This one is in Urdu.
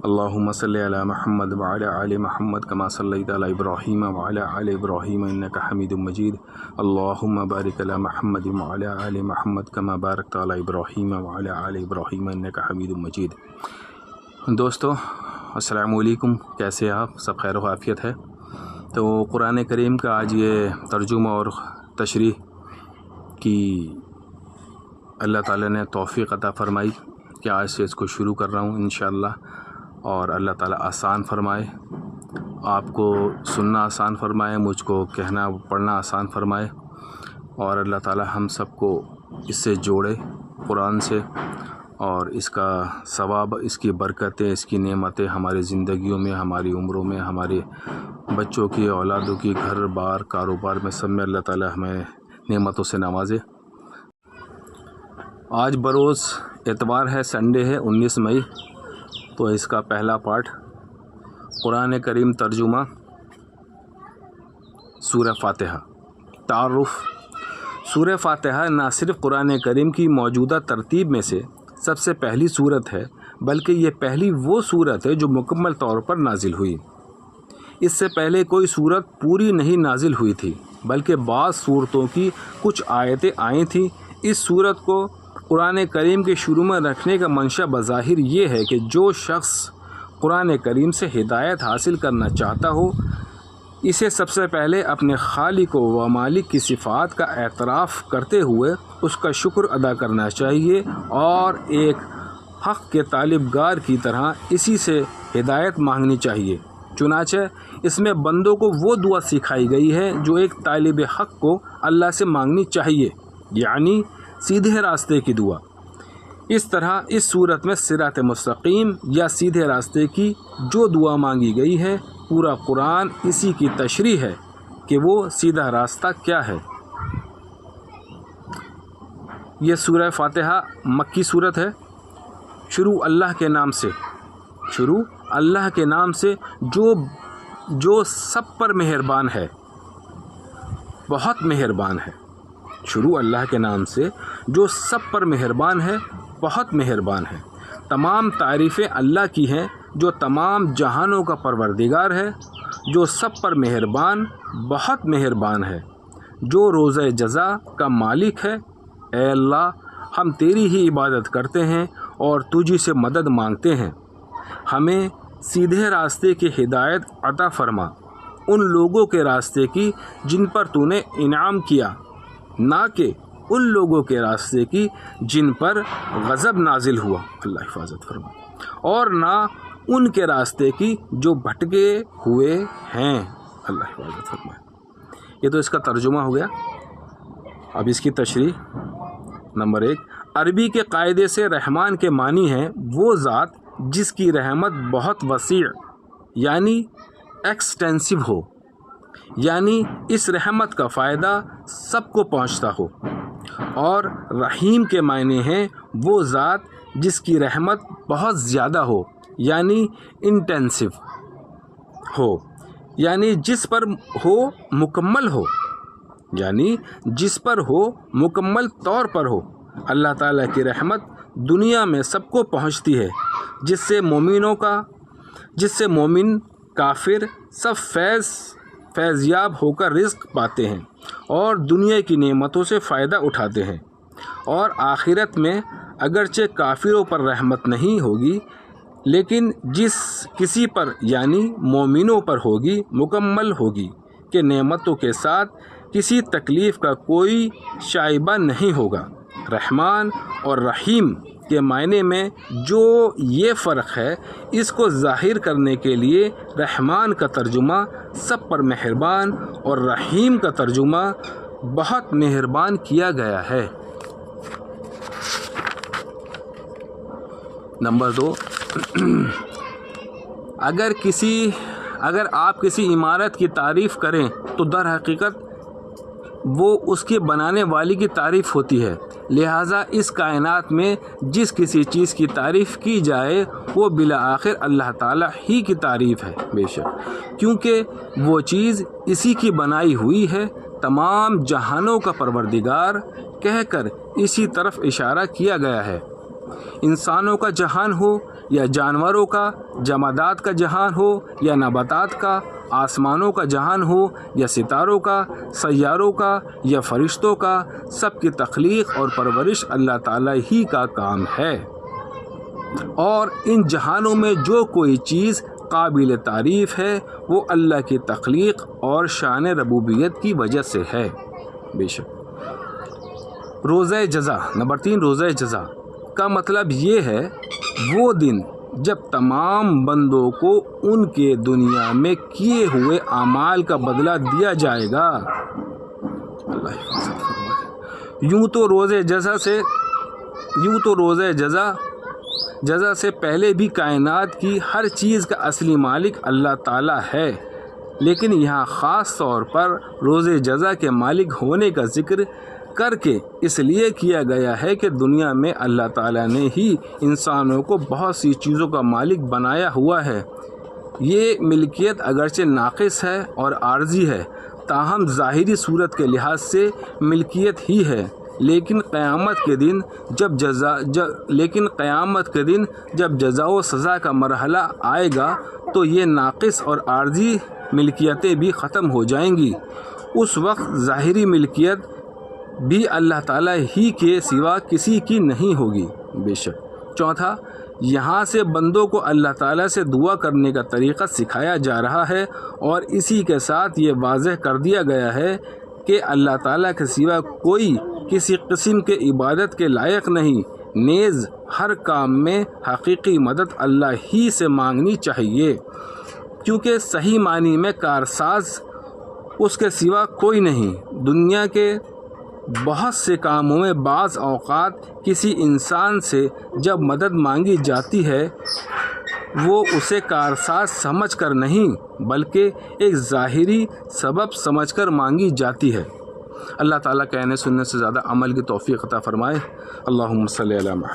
اللهم صل على محمد وعلى آل محمد كما صليت على إبراهيم وعلى آل إبراهيم إنك حميد مجيد اللهم بارك على محمد وعلى آل محمد كما باركت على إبراهيم وعلى آل إبراهيم إنك حميد مجيد۔ دوستو السلام علیکم، کیسے آپ؟ سب خیر و عافیت ہے؟ تو قرآن کریم کا آج یہ ترجمہ اور تشریح کی اللہ تعالیٰ نے توفیق عطا فرمائی کہ آج سے اس کو شروع کر رہا ہوں انشاءاللہ، اور اللہ تعالیٰ آسان فرمائے، آپ کو سننا آسان فرمائے، مجھ کو کہنا پڑھنا آسان فرمائے، اور اللہ تعالیٰ ہم سب کو اس سے جوڑے قرآن سے، اور اس کا ثواب، اس کی برکتیں، اس کی نعمتیں ہماری زندگیوں میں، ہماری عمروں میں، ہمارے بچوں کی، اولادوں کی، گھر بار، کاروبار میں، سب میں اللہ تعالیٰ ہمیں نعمتوں سے نوازے۔ آج بروز اتوار ہے، سنڈے ہے، 19 مئی، تو اس کا پہلا پارٹ قرآن کریم ترجمہ سورہ فاتحہ۔ تعارف۔ سورہ فاتحہ نہ صرف قرآن کریم کی موجودہ ترتیب میں سے سب سے پہلی سورت ہے، بلکہ یہ پہلی وہ سورت ہے جو مکمل طور پر نازل ہوئی۔ اس سے پہلے کوئی سورت پوری نہیں نازل ہوئی تھی، بلکہ بعض سورتوں کی کچھ آیتیں آئی تھیں۔ اس سورت کو قرآن کریم کے شروع میں رکھنے کا منشا بظاہر یہ ہے کہ جو شخص قرآن کریم سے ہدایت حاصل کرنا چاہتا ہو، اسے سب سے پہلے اپنے خالق و مالک کی صفات کا اعتراف کرتے ہوئے اس کا شکر ادا کرنا چاہیے، اور ایک حق کے طالب گار کی طرح اسی سے ہدایت مانگنی چاہیے۔ چنانچہ اس میں بندوں کو وہ دعا سکھائی گئی ہے جو ایک طالب حق کو اللہ سے مانگنی چاہیے، یعنی سیدھے راستے کی دعا۔ اس طرح اس صورت میں صراط مستقیم یا سیدھے راستے کی جو دعا مانگی گئی ہے، پورا قرآن اسی کی تشریح ہے کہ وہ سیدھا راستہ کیا ہے۔ یہ سورہ فاتحہ مکی صورت ہے۔ شروع اللہ کے نام سے جو سب پر مہربان ہے، بہت مہربان ہے۔ شروع اللہ کے نام سے جو سب پر مہربان ہے، بہت مہربان ہے۔ تمام تعریفیں اللہ کی ہیں جو تمام جہانوں کا پروردگار ہے، جو سب پر مہربان، بہت مہربان ہے، جو روزہ جزا کا مالک ہے۔ اے اللہ، ہم تیری ہی عبادت کرتے ہیں اور تجھی سے مدد مانگتے ہیں۔ ہمیں سیدھے راستے کی ہدایت عطا فرما، ان لوگوں کے راستے کی جن پر تو نے انعام کیا، نہ کہ ان لوگوں کے راستے کی جن پر غضب نازل ہوا، اللہ حفاظت فرما، اور نہ ان کے راستے کی جو بھٹکے ہوئے ہیں، اللہ حفاظت فرمائے۔ یہ تو اس کا ترجمہ ہو گیا۔ اب اس کی تشریح۔ نمبر 1، عربی کے قاعدے سے رحمان کے معنی ہے وہ ذات جس کی رحمت بہت وسیع یعنی ایکسٹینسو ہو، یعنی اس رحمت کا فائدہ سب کو پہنچتا ہو۔ اور رحیم کے معنی ہیں وہ ذات جس کی رحمت بہت زیادہ ہو، یعنی انٹینسو ہو، یعنی جس پر ہو مکمل ہو، یعنی جس پر ہو مکمل طور پر ہو۔ اللہ تعالیٰ کی رحمت دنیا میں سب کو پہنچتی ہے، جس سے مومن کافر سب فیضیاب ہو کر رزق پاتے ہیں اور دنیا کی نعمتوں سے فائدہ اٹھاتے ہیں، اور آخرت میں اگرچہ کافروں پر رحمت نہیں ہوگی، لیکن جس کسی پر یعنی مومنوں پر ہوگی، مکمل ہوگی کہ نعمتوں کے ساتھ کسی تکلیف کا کوئی شائبہ نہیں ہوگا۔ رحمان اور رحیم کے معنی میں جو یہ فرق ہے، اس کو ظاہر کرنے کے لیے رحمان کا ترجمہ سب پر مہربان اور رحیم کا ترجمہ بہت مہربان کیا گیا ہے۔ نمبر 2، اگر آپ کسی عمارت کی تعریف کریں تو در حقیقت وہ اس کے بنانے والی کی تعریف ہوتی ہے، لہٰذا اس کائنات میں جس کسی چیز کی تعریف کی جائے وہ بالآخر اللہ تعالیٰ ہی کی تعریف ہے، بے شک، کیونکہ وہ چیز اسی کی بنائی ہوئی ہے۔ تمام جہانوں کا پروردگار کہہ کر اسی طرف اشارہ کیا گیا ہے۔ انسانوں کا جہان ہو یا جانوروں کا، جمادات کا جہان ہو یا نباتات کا، آسمانوں کا جہان ہو یا ستاروں کا، سیاروں کا یا فرشتوں کا، سب کی تخلیق اور پرورش اللہ تعالیٰ ہی کا کام ہے، اور ان جہانوں میں جو کوئی چیز قابل تعریف ہے وہ اللہ کی تخلیق اور شان ربوبیت کی وجہ سے ہے۔ بے شک روزہ جزا نمبر 3، روزہ جزا کا مطلب یہ ہے وہ دن جب تمام بندوں کو ان کے دنیا میں کیے ہوئے اعمال کا بدلہ دیا جائے گا۔ اللہ حفاظت فرمائے۔ یوں تو روزہ جزا سے پہلے بھی کائنات کی ہر چیز کا اصلی مالک اللہ تعالیٰ ہے، لیکن یہاں خاص طور پر روزہ جزا کے مالک ہونے کا ذکر کر کے اس لیے کیا گیا ہے کہ دنیا میں اللہ تعالیٰ نے ہی انسانوں کو بہت سی چیزوں کا مالک بنایا ہوا ہے۔ یہ ملکیت اگرچہ ناقص ہے اور عارضی ہے، تاہم ظاہری صورت کے لحاظ سے ملکیت ہی ہے، لیکن قیامت کے دن جب جزا و سزا کا مرحلہ آئے گا تو یہ ناقص اور عارضی ملکیتیں بھی ختم ہو جائیں گی۔ اس وقت ظاہری ملکیت بھی اللہ تعالیٰ ہی کے سوا کسی کی نہیں ہوگی۔ بے شک چوتھا، یہاں سے بندوں کو اللہ تعالیٰ سے دعا کرنے کا طریقہ سکھایا جا رہا ہے، اور اسی کے ساتھ یہ واضح کر دیا گیا ہے کہ اللہ تعالیٰ کے سوا کوئی کسی قسم کے عبادت کے لائق نہیں، نیز ہر کام میں حقیقی مدد اللہ ہی سے مانگنی چاہیے، کیونکہ صحیح معنی میں کارساز اس کے سوا کوئی نہیں۔ دنیا کے بہت سے کاموں میں بعض اوقات کسی انسان سے جب مدد مانگی جاتی ہے وہ اسے کارساز سمجھ کر نہیں بلکہ ایک ظاہری سبب سمجھ کر مانگی جاتی ہے۔ اللہ تعالیٰ کہنے سننے سے زیادہ عمل کی توفیق عطا فرمائے۔ اللہم صلی علی محمد۔